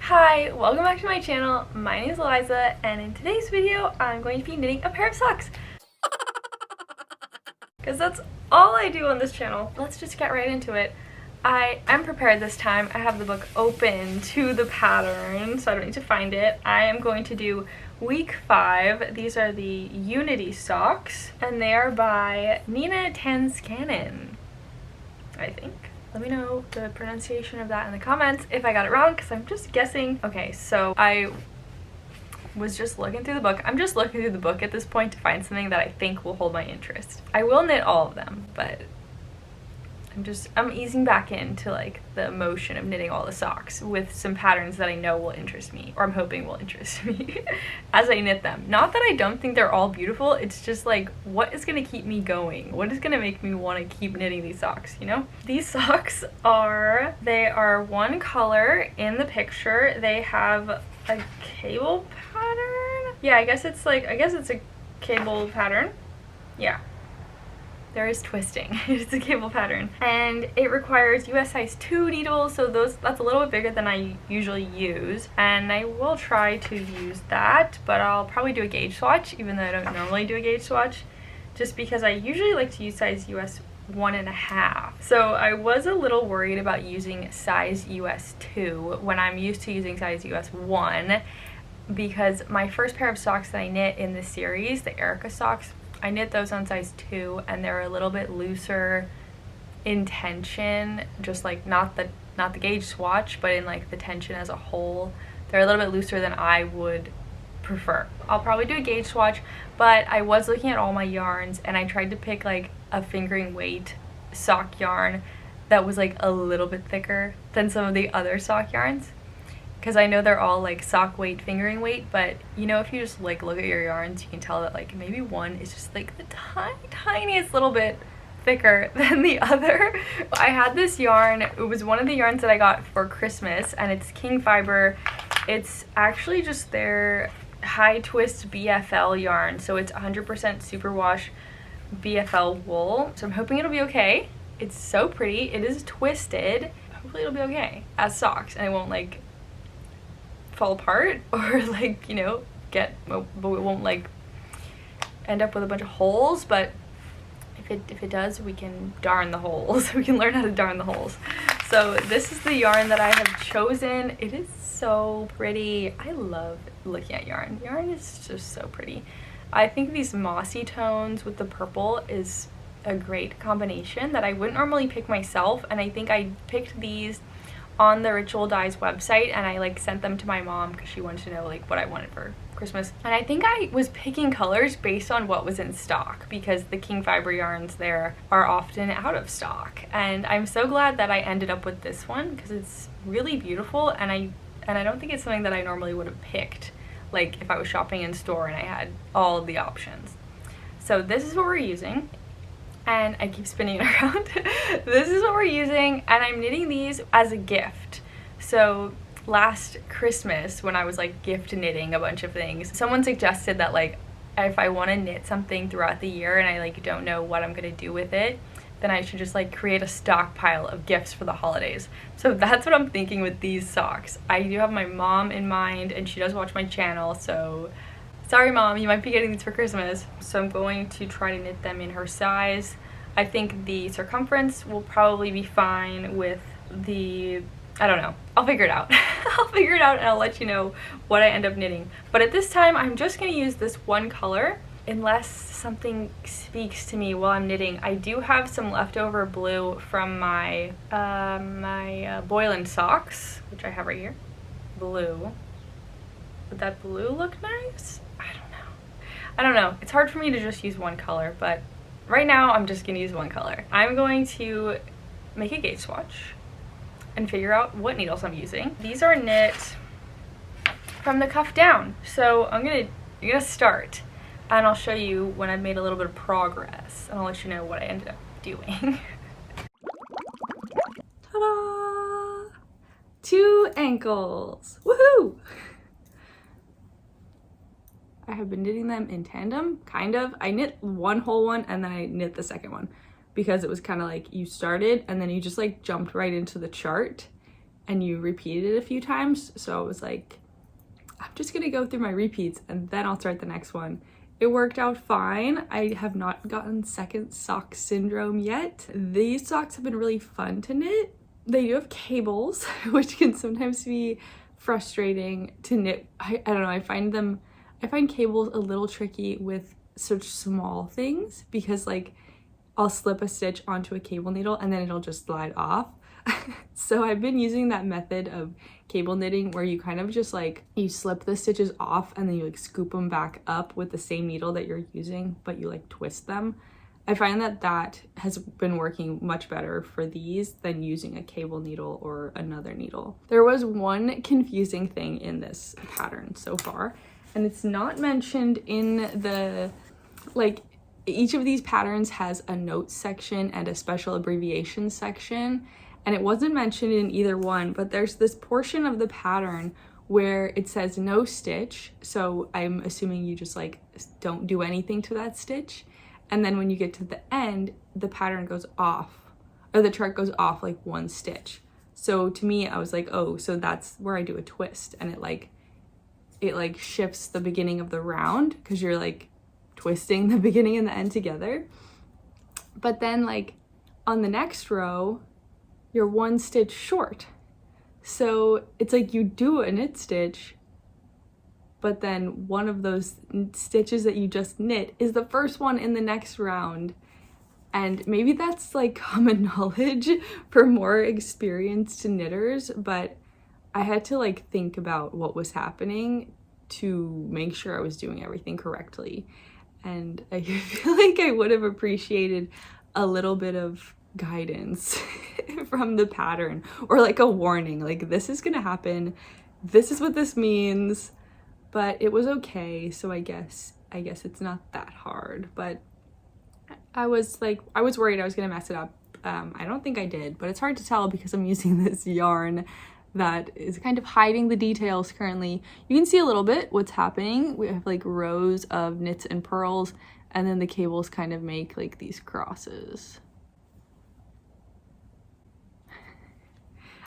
Hi, welcome back to my channel. My name is Eliza, and in today's video, I'm going to be knitting a pair of socks. Because that's all I do on this channel. Let's just get right into it. I am prepared this time. I have the book open to the pattern, so I don't need to find it. I am going to do week 5. These are the Unity socks, and they are by Nina Tanscanon, I think. Let me know the pronunciation of that in the comments if I got it wrong, because I'm just guessing. Okay, so I was just looking through the book. I'm just looking through the book at this point to find something that I think will hold my interest. I will knit all of them, but I'm easing back into like the emotion of knitting all the socks with some patterns that I know will interest me, or I'm hoping will interest me as I knit them. Not that I don't think they're all beautiful, it's just like, what is gonna keep me going? What is gonna make me wanna keep knitting these socks, you know? These socks they are one color in the picture. They have a cable pattern? Yeah, I guess it's a cable pattern. Yeah. There is twisting. It's a cable pattern, and it requires US size 2 needles, so that's a little bit bigger than I usually use, and I will try to use that, but I'll probably do a gauge swatch, even though I don't normally do a gauge swatch, just because I usually like to use size US 1.5. So I was a little worried about using size US 2 when I'm used to using size US 1, because my first pair of socks that I knit in this series, the Erica socks, I knit those on size 2, and they're a little bit looser in tension, just like not the gauge swatch, but in like the tension as a whole. They're a little bit looser than I would prefer. I'll probably do a gauge swatch, but I was looking at all my yarns, and I tried to pick like a fingering weight sock yarn that was like a little bit thicker than some of the other sock yarns, because I know they're all like sock weight, fingering weight, but you know, if you just like look at your yarns, you can tell that like maybe one is just like the tiniest little bit thicker than the other. I had this yarn, it was one of the yarns that I got for Christmas, and it's King Fiber. It's actually just their high twist BFL yarn, so it's 100% superwash BFL wool, so I'm hoping it'll be okay. It's so pretty. It is twisted. Hopefully it'll be okay as socks, and it won't like fall apart or like, you know, it won't like end up with a bunch of holes, but if it does, we can darn the holes. We can learn how to darn the holes. So this is the yarn that I have chosen. It is so pretty. I love looking at yarn. Yarn is just so pretty. I think these mossy tones with the purple is a great combination that I wouldn't normally pick myself, and I think I picked these on the Ritual Dyes website, and I like sent them to my mom because she wanted to know like what I wanted for Christmas. And I think I was picking colors based on what was in stock, because the King Fiber yarns there are often out of stock, and I'm so glad that I ended up with this one because it's really beautiful, and I don't think it's something that I normally would have picked like if I was shopping in store and I had all of the options. So this is what we're using. And I keep spinning it around. This is what we're using, and I'm knitting these as a gift. So last Christmas, when I was like gift knitting a bunch of things, someone suggested that like if I want to knit something throughout the year and I like don't know what I'm gonna do with it, then I should just like create a stockpile of gifts for the holidays. So that's what I'm thinking with these socks. I do have my mom in mind, and she does watch my channel, so sorry mom, you might be getting these for Christmas. So I'm going to try to knit them in her size. I think the circumference will probably be fine with the, I don't know, I'll figure it out. I'll figure it out and I'll let you know what I end up knitting. But at this time, I'm just gonna use this one color unless something speaks to me while I'm knitting. I do have some leftover blue from my Boylan socks, which I have right here. Blue. Would that blue look nice? I don't know. It's hard for me to just use one color, but right now I'm just gonna use one color. I'm going to make a gauge swatch and figure out what needles I'm using. These are knit from the cuff down. So you're gonna start, and I'll show you when I've made a little bit of progress, and I'll let you know what I ended up doing. Ta-da! 2 ankles, woohoo! I have been knitting them in tandem, kind of. I knit one whole one and then I knit the second one, because it was kind of like you started and then you just like jumped right into the chart, and you repeat it a few times. So I was like, I'm just gonna go through my repeats and then I'll start the next one. It worked out fine. I have not gotten second sock syndrome yet. These socks have been really fun to knit. They do have cables, which can sometimes be frustrating to knit. I don't know, I find cables a little tricky with such small things because like I'll slip a stitch onto a cable needle and then it'll just slide off. So I've been using that method of cable knitting where you kind of just like, you slip the stitches off and then you like scoop them back up with the same needle that you're using, but you like twist them. I find that that has been working much better for these than using a cable needle or another needle. There was one confusing thing in this pattern so far, and it's not mentioned in the, like, each of these patterns has a notes section and a special abbreviation section, and it wasn't mentioned in either one, but there's this portion of the pattern where it says no stitch, so I'm assuming you just like don't do anything to that stitch. And then when you get to the end, the pattern goes off, or the chart goes off like one stitch. So to me, I was like, oh, so that's where I do a twist, and it like shifts the beginning of the round because you're like twisting the beginning and the end together. But then like on the next row, you're one stitch short. So it's like you do a knit stitch, but then one of those stitches that you just knit is the first one in the next round. And maybe that's like common knowledge for more experienced knitters, but I had to like think about what was happening to make sure I was doing everything correctly. And I feel like I would have appreciated a little bit of guidance from the pattern, or like a warning, like this is gonna happen, this is what this means. But it was okay, so I guess it's not that hard. But I was worried I was gonna mess it up. I don't think I did, but it's hard to tell because I'm using this yarn that is kind of hiding the details currently. You can see a little bit what's happening. We have like rows of knits and purls, and then the cables kind of make like these crosses.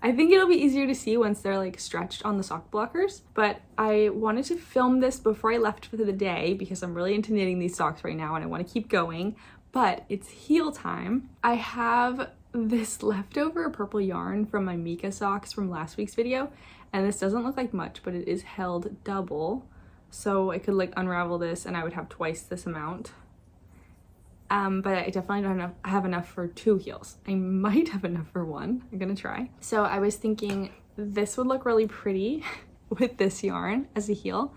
I think it'll be easier to see once they're like stretched on the sock blockers, but I wanted to film this before I left for the day because I'm really into knitting these socks right now and I want to keep going, but it's heel time. I have this leftover purple yarn from my Mika socks from last week's video, and this doesn't look like much, but it is held double, so I could like unravel this and I would have twice this amount. But I definitely don't have enough for 2 heels. I might have enough for 1. I'm gonna try. So I was thinking this would look really pretty with this yarn as a heel.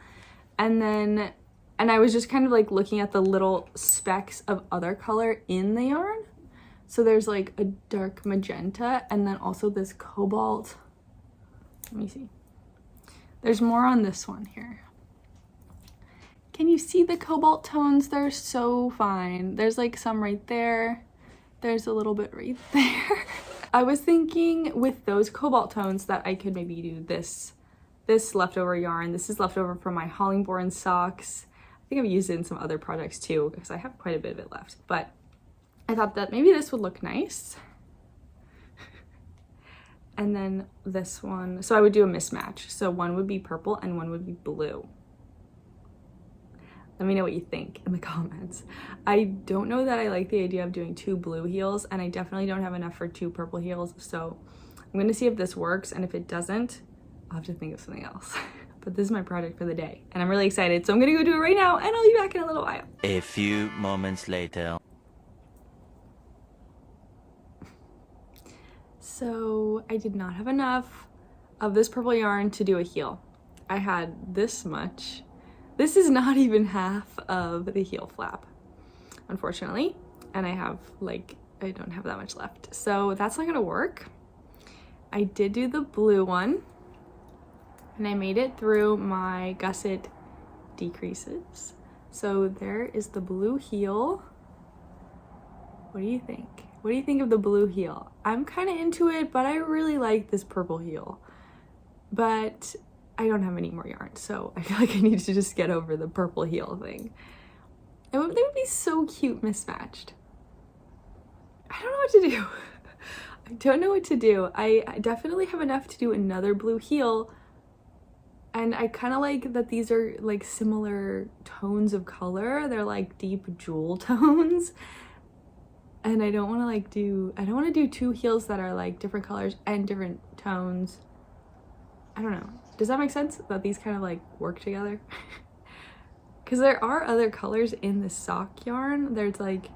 And I was just kind of like looking at the little specks of other color in the yarn. So there's like a dark magenta and then also this cobalt. Let me see. There's more on this one here. Can you see the cobalt tones? They're so fine. There's like some right there. There's a little bit right there. I was thinking with those cobalt tones that I could maybe do this leftover yarn. This is leftover from my Hollingbourne socks. I think I've used it in some other projects too because I have quite a bit of it left. But I thought that maybe this would look nice. And then this one, so I would do a mismatch. So one would be purple and one would be blue. Let me know what you think in the comments. I don't know that I like the idea of doing 2 blue heels, and I definitely don't have enough for 2 purple heels, so I'm gonna see if this works, and if it doesn't, I'll have to think of something else. But this is my project for the day, and I'm really excited, so I'm gonna go do it right now, and I'll be back in a little while. A few moments later. So I did not have enough of this purple yarn to do a heel. I had this much. This is not even half of the heel flap, unfortunately. And I don't have that much left. So that's not gonna work. I did do the blue one and I made it through my gusset decreases. So there is the blue heel. What do you think? What do you think of the blue heel? I'm kind of into it, but I really like this purple heel. But I don't have any more yarn, so I feel like I need to just get over the purple heel thing. They would be so cute mismatched. I don't know what to do. I don't know what to do. I definitely have enough to do another blue heel, and I kind of like that these are like similar tones of color. They're like deep jewel tones. And I don't want to do two heels that are like different colors and different tones. I don't know. Does that make sense? That these kind of like work together? Because there are other colors in the sock yarn. There's like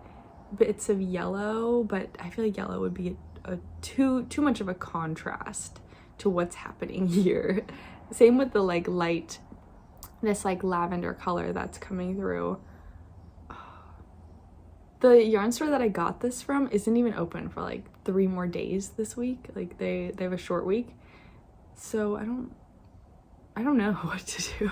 bits of yellow, but I feel like yellow would be too much of a contrast to what's happening here. Same with the like light, this like lavender color that's coming through. The yarn store that I got this from isn't even open for like 3 more days this week. Like they have a short week. So I don't know what to do.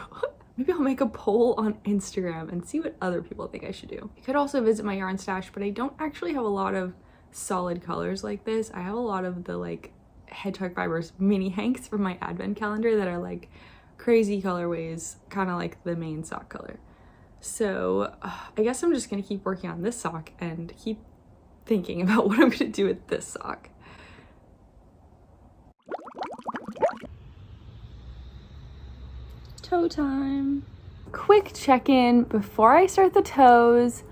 Maybe I'll make a poll on Instagram and see what other people think I should do. I could also visit my yarn stash, but I don't actually have a lot of solid colors like this. I have a lot of the like Hedgehog Fibers mini hanks from my advent calendar that are like crazy colorways, kind of like the main sock color. So I guess I'm just gonna keep working on this sock and keep thinking about what I'm gonna do with this sock. Toe time. Quick check-in before I start the toes.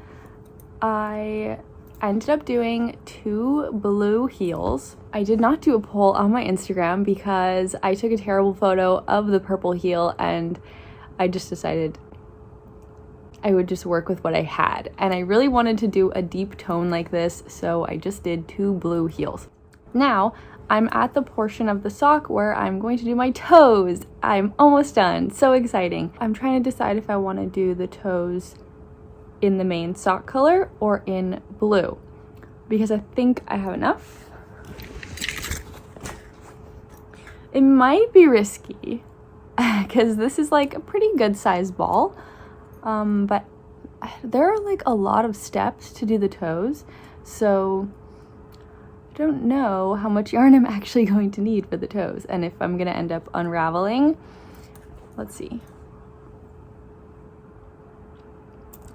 I ended up doing 2 blue heels. I did not do a poll on my Instagram because I took a terrible photo of the purple heel and I just decided I would just work with what I had. And I really wanted to do a deep tone like this, so I just did 2 blue heels. Now, I'm at the portion of the sock where I'm going to do my toes. I'm almost done. So exciting. I'm trying to decide if I want to do the toes in the main sock color or in blue, because I think I have enough. It might be risky because this is like a pretty good sized ball. But there are like a lot of steps to do the toes, so I don't know how much yarn I'm actually going to need for the toes and if I'm gonna end up unraveling. Let's see.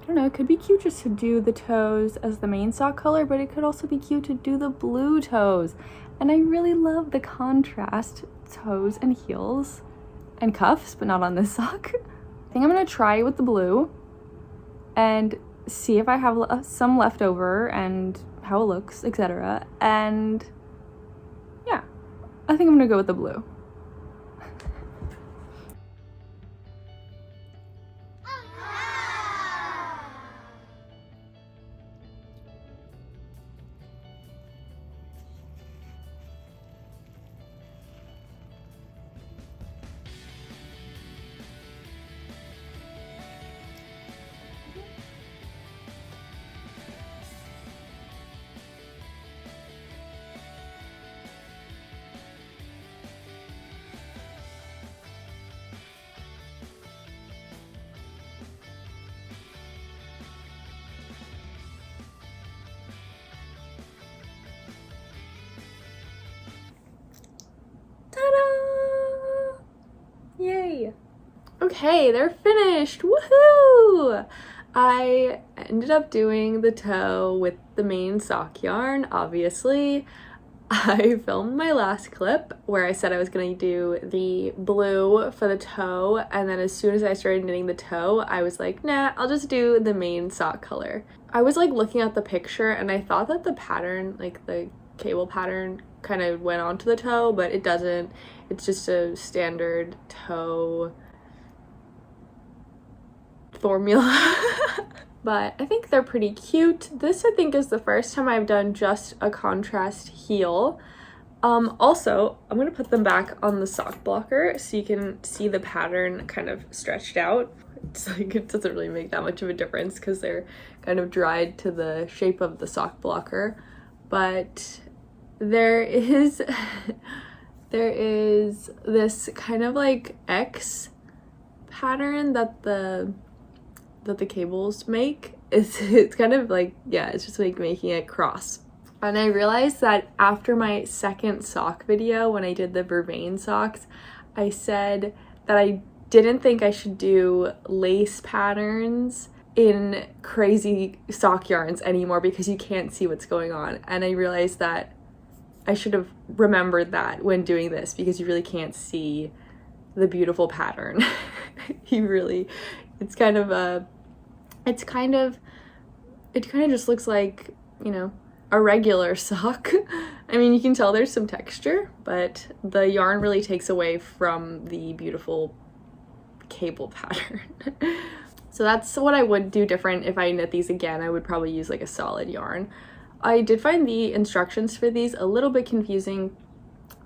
I don't know, it could be cute just to do the toes as the main sock color, but it could also be cute to do the blue toes. And I really love the contrast toes and heels and cuffs, but not on this sock. I think I'm gonna try with the blue and see if I have some left over and how it looks, etc. And yeah, I think I'm gonna go with the blue. Ta-da! Yay! Okay, they're finished! Woohoo! I ended up doing the toe with the main sock yarn, obviously. I filmed my last clip where I said I was going to do the blue for the toe, and then as soon as I started knitting the toe, I was like, nah, I'll just do the main sock color. I was like looking at the picture and I thought that the pattern, like the cable pattern, kind of went onto the toe, but it doesn't. It's just a standard toe formula. But I think they're pretty cute. This I think is the first time I've done just a contrast heel. Also, I'm gonna put them back on the sock blocker so you can see the pattern kind of stretched out. It's like it doesn't really make that much of a difference because they're kind of dried to the shape of the sock blocker. But there is this kind of like X pattern that the cables make. It's kind of like, yeah, it's just like making a cross. And I realized that after my second sock video, when I did the vervain socks, I said that I didn't think I should do lace patterns in crazy sock yarns anymore because you can't see what's going on. And I realized that I should have remembered that when doing this, because you really can't see the beautiful pattern. It kind of just looks like, you know, a regular sock. I mean, you can tell there's some texture, but the yarn really takes away from the beautiful cable pattern. So that's what I would do different if I knit these again. I would probably use like a solid yarn. I did find the instructions for these a little bit confusing.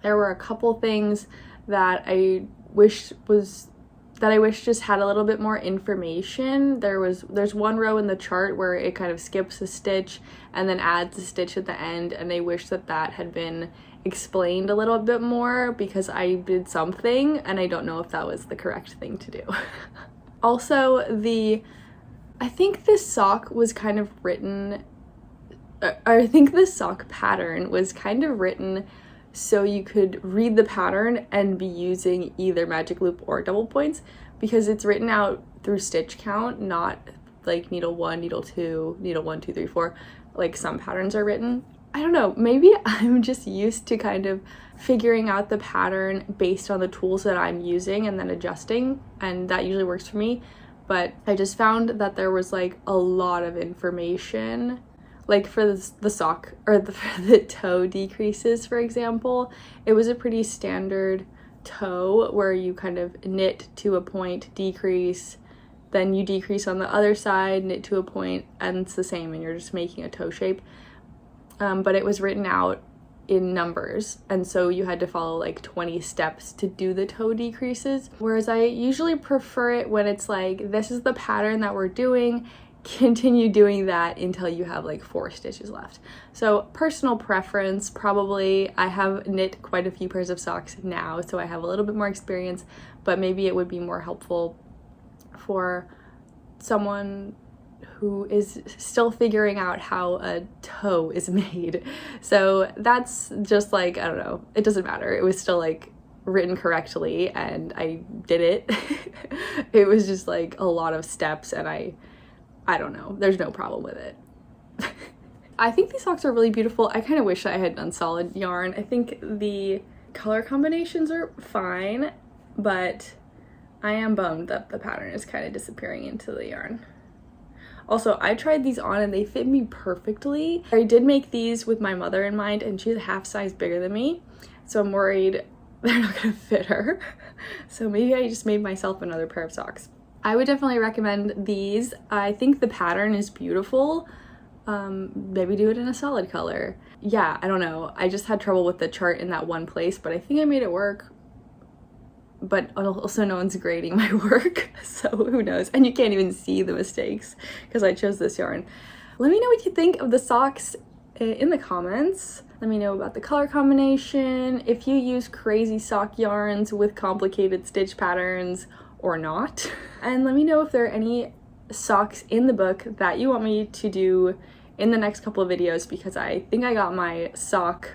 There were a couple things that I wish just had a little bit more information. There's one row in the chart where it kind of skips a stitch and then adds a stitch at the end, and I wish that had been explained a little bit more, because I did something and I don't know if that was the correct thing to do. Also, I think this sock was kind of written, I think this sock pattern was kind of written so you could read the pattern and be using either magic loop or double points, because it's written out through stitch count, not like needle 1, needle 2, needle 1, 2, 3, 4, like some patterns are written. I don't know, maybe I'm just used to kind of figuring out the pattern based on the tools that I'm using and then adjusting, and that usually works for me. But I just found that there was like a lot of information, like for the sock or for the toe decreases, for example. It was a pretty standard toe where you kind of knit to a point, decrease, then you decrease on the other side, knit to a point, and it's the same, and you're just making a toe shape. But it was written out in numbers, and so you had to follow like 20 steps to do the toe decreases, whereas I usually prefer it when it's like, this is the pattern that we're doing, continue doing that until you have like 4 stitches left. So personal preference, probably. I have knit quite a few pairs of socks now, so I have a little bit more experience, but maybe it would be more helpful for someone who is still figuring out how a toe is made. So that's just like, I don't know, it doesn't matter. It was still like written correctly and I did it. It was just like a lot of steps, and I don't know, there's no problem with it. I think these socks are really beautiful. I kind of wish I had done solid yarn. I think the color combinations are fine, but I am bummed that the pattern is kind of disappearing into the yarn. Also, I tried these on and they fit me perfectly. I did make these with my mother in mind, and she's a half size bigger than me, so I'm worried they're not gonna fit her. So maybe I just made myself another pair of socks. I would definitely recommend these. I think the pattern is beautiful. Maybe do it in a solid color. Yeah, I don't know. I just had trouble with the chart in that one place, but I think I made it work. But also no one's grading my work, so who knows. And you can't even see the mistakes because I chose this yarn. Let me know what you think of the socks in the comments. Let me know about the color combination, if you use crazy sock yarns with complicated stitch patterns or not. And let me know if there are any socks in the book that you want me to do in the next couple of videos, because I think I got my sock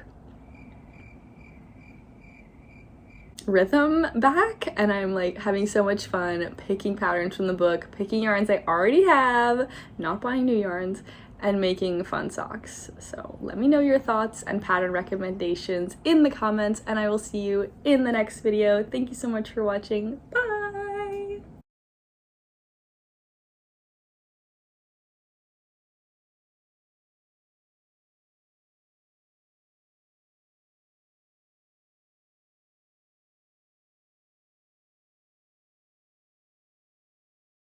rhythm back, and I'm like having so much fun picking patterns from the book, picking yarns I already have, not buying new yarns, and making fun socks. So let me know your thoughts and pattern recommendations in the comments, and I will see you in the next video. Thank you so much for watching. Bye!